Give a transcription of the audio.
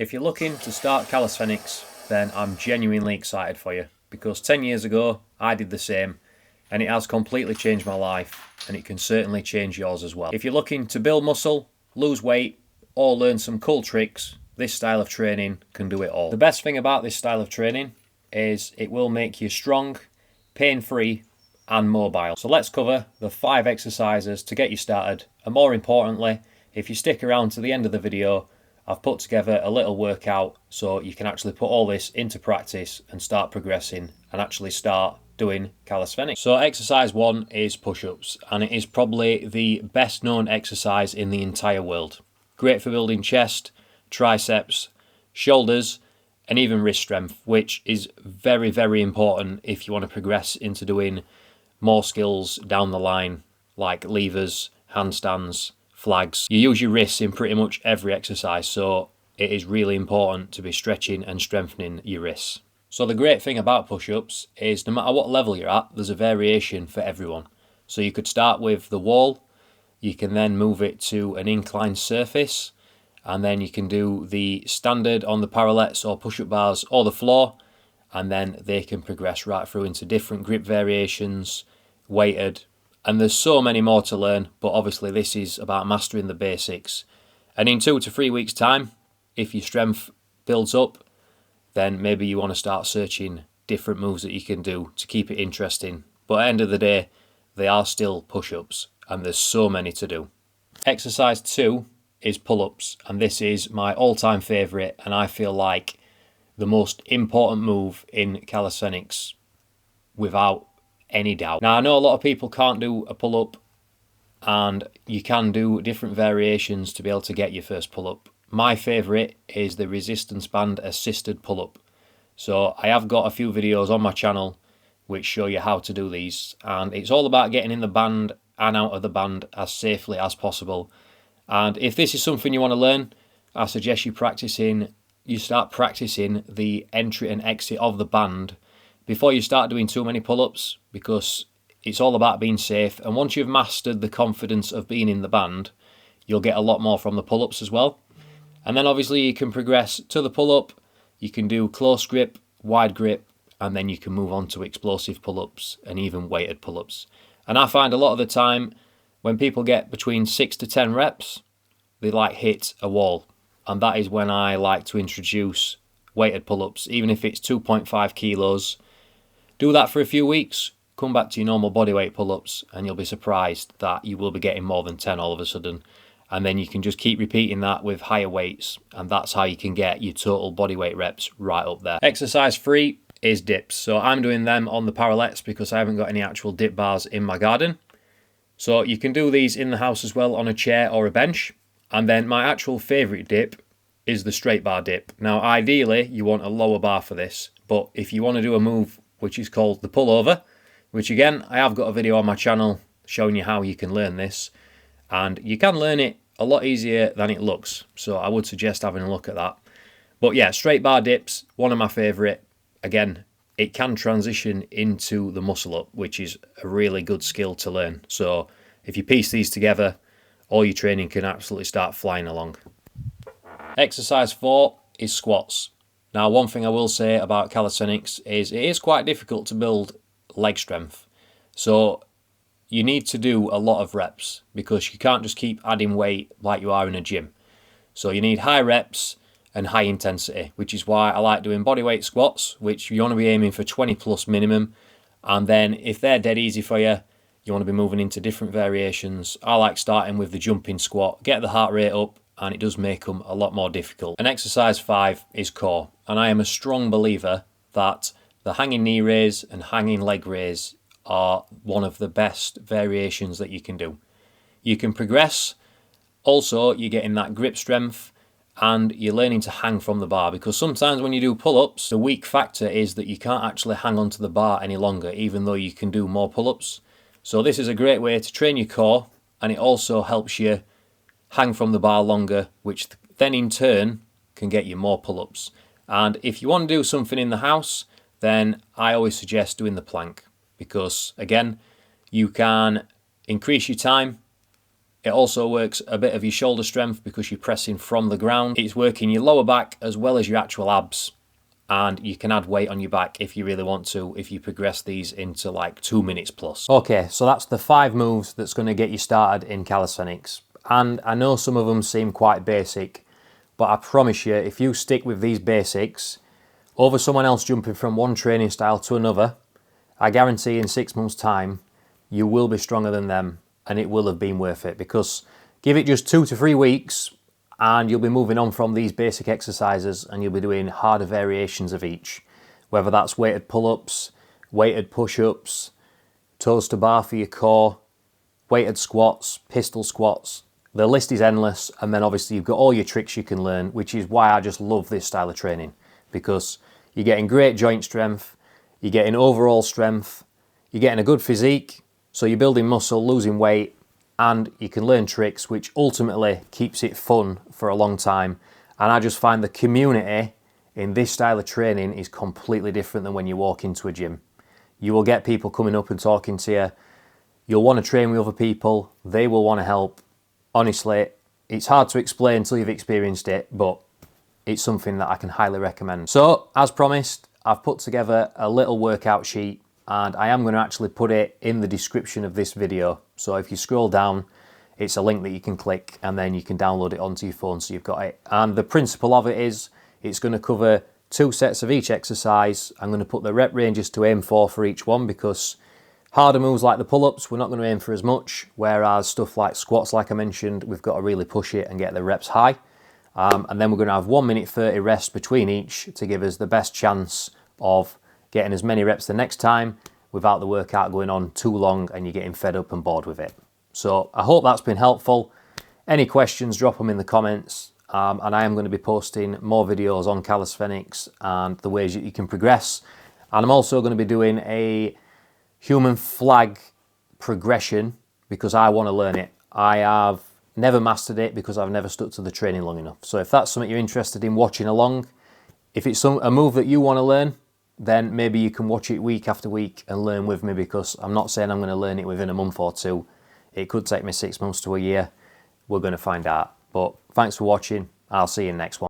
If you're looking to start calisthenics, then I'm genuinely excited for you, because 10 years ago I did the same and it has completely changed my life, and it can certainly change yours as well. If you're looking to build muscle, lose weight, or learn some cool tricks, this style of training can do it all. The best thing about this style of training is it will make you strong, pain-free and mobile. So let's cover the 5 exercises to get you started, and more importantly, if you stick around to the end of the video, I've put together a little workout so you can actually put all this into practice and start progressing and actually start doing calisthenics. So exercise 1 is push-ups, and it is probably the best known exercise in the entire world. Great for building chest, triceps, shoulders and even wrist strength, which is very, very important if you want to progress into doing more skills down the line, like levers, handstands, flags. You use your wrists in pretty much every exercise, so it is really important to be stretching and strengthening your wrists. So the great thing about push-ups is no matter what level you're at, there's a variation for everyone. So you could start with the wall, you can then move it to an inclined surface, and then you can do the standard on the parallettes or push-up bars or the floor, and then they can progress right through into different grip variations, weighted, and there's so many more to learn, but obviously this is about mastering the basics. And in 2 to 3 weeks time, if your strength builds up, then maybe you want to start searching different moves that you can do to keep it interesting. But at the end of the day, they are still push-ups, and there's so many to do. Exercise 2 is pull-ups, and this is my all-time favourite, and I feel like the most important move in calisthenics without any doubt. Now I know a lot of people can't do a pull-up, and you can do different variations to be able to get your first pull-up. My favourite is the resistance band assisted pull-up. So I have got a few videos on my channel which show you how to do these, and it's all about getting in the band and out of the band as safely as possible. And if this is something you want to learn, I suggest you start practicing the entry and exit of the band before you start doing too many pull-ups, because it's all about being safe. And once you've mastered the confidence of being in the band, you'll get a lot more from the pull-ups as well. And then obviously you can progress to the pull-up, you can do close grip, wide grip, and then you can move on to explosive pull-ups and even weighted pull-ups. And I find a lot of the time when people get between 6 to 10 reps, they hit a wall. And that is when I like to introduce weighted pull-ups, even if it's 2.5 kilos. Do that for a few weeks, come back to your normal bodyweight pull-ups, and you'll be surprised that you will be getting more than 10 all of a sudden. And then you can just keep repeating that with higher weights, and that's how you can get your total bodyweight reps right up there. Exercise 3 is dips. So I'm doing them on the parallettes because I haven't got any actual dip bars in my garden. So you can do these in the house as well on a chair or a bench. And then my actual favourite dip is the straight bar dip. Now ideally you want a lower bar for this, but if you want to do a move which is called the pullover, which again I have got a video on my channel showing you how you can learn this, and you can learn it a lot easier than it looks, so I would suggest having a look at that. But yeah, straight bar dips, one of my favourite. Again, it can transition into the muscle up, which is a really good skill to learn. So if you piece these together, all your training can absolutely start flying along. Exercise 4 is squats. Now one thing I will say about calisthenics is it is quite difficult to build leg strength. So you need to do a lot of reps because you can't just keep adding weight like you are in a gym. So you need high reps and high intensity, which is why I like doing bodyweight squats, which you want to be aiming for 20 plus minimum. And then if they're dead easy for you, you want to be moving into different variations. I like starting with the jumping squat, get the heart rate up, and it does make them a lot more difficult. And exercise 5 is core. And I am a strong believer that the hanging knee raise and hanging leg raise are one of the best variations that you can do. You can progress. Also, you're getting that grip strength and you're learning to hang from the bar, because sometimes when you do pull-ups, the weak factor is that you can't actually hang onto the bar any longer, even though you can do more pull-ups. So this is a great way to train your core, and it also helps you hang from the bar longer, which then in turn can get you more pull-ups. And if you want to do something in the house, then I always suggest doing the plank, because again, you can increase your time, It also works a bit of your shoulder strength because you're pressing from the ground. It's working your lower back as well as your actual abs. And you can add weight on your back if you really want to, if you progress these into like 2 minutes plus. Okay, so that's the 5 moves that's going to get you started in calisthenics. And I know some of them seem quite basic, but I promise you, if you stick with these basics, over someone else jumping from one training style to another, I guarantee in 6 months' time, you will be stronger than them, and it will have been worth it, because give it just 2 to 3 weeks, and you'll be moving on from these basic exercises and you'll be doing harder variations of each, whether that's weighted pull-ups, weighted push-ups, toes to bar for your core, weighted squats, pistol squats. The list is endless, and then obviously you've got all your tricks you can learn, which is why I just love this style of training, because you're getting great joint strength, you're getting overall strength, you're getting a good physique, so you're building muscle, losing weight, and you can learn tricks, which ultimately keeps it fun for a long time. And I just find the community in this style of training is completely different than when you walk into a gym. You will get people coming up and talking to you. You'll want to train with other people. They will want to help. Honestly, it's hard to explain until you've experienced it, but it's something that I can highly recommend. So, as promised, I've put together a little workout sheet, and I am going to actually put it in the description of this video. So if you scroll down, it's a link that you can click and then you can download it onto your phone so you've got it. And the principle of it is it's going to cover 2 sets of each exercise. I'm going to put the rep ranges to aim for each one, because harder moves like the pull-ups, we're not going to aim for as much, whereas stuff like squats, like I mentioned, we've got to really push it and get the reps high. And then we're going to have 1 minute 30 rest between each to give us the best chance of getting as many reps the next time without the workout going on too long and you're getting fed up and bored with it. So I hope that's been helpful. Any questions, drop them in the comments. And I am going to be posting more videos on calisthenics and the ways that you can progress. And I'm also going to be doing a human flag progression because I want to learn it. I have never mastered it because I've never stuck to the training long enough. So if that's something you're interested in watching along, if it's a move that you want to learn, then maybe you can watch it week after week and learn with me, because I'm not saying I'm going to learn it within a month or 2. It could take me 6 months to a year. We're going to find out. But thanks for watching. I'll see you in the next one.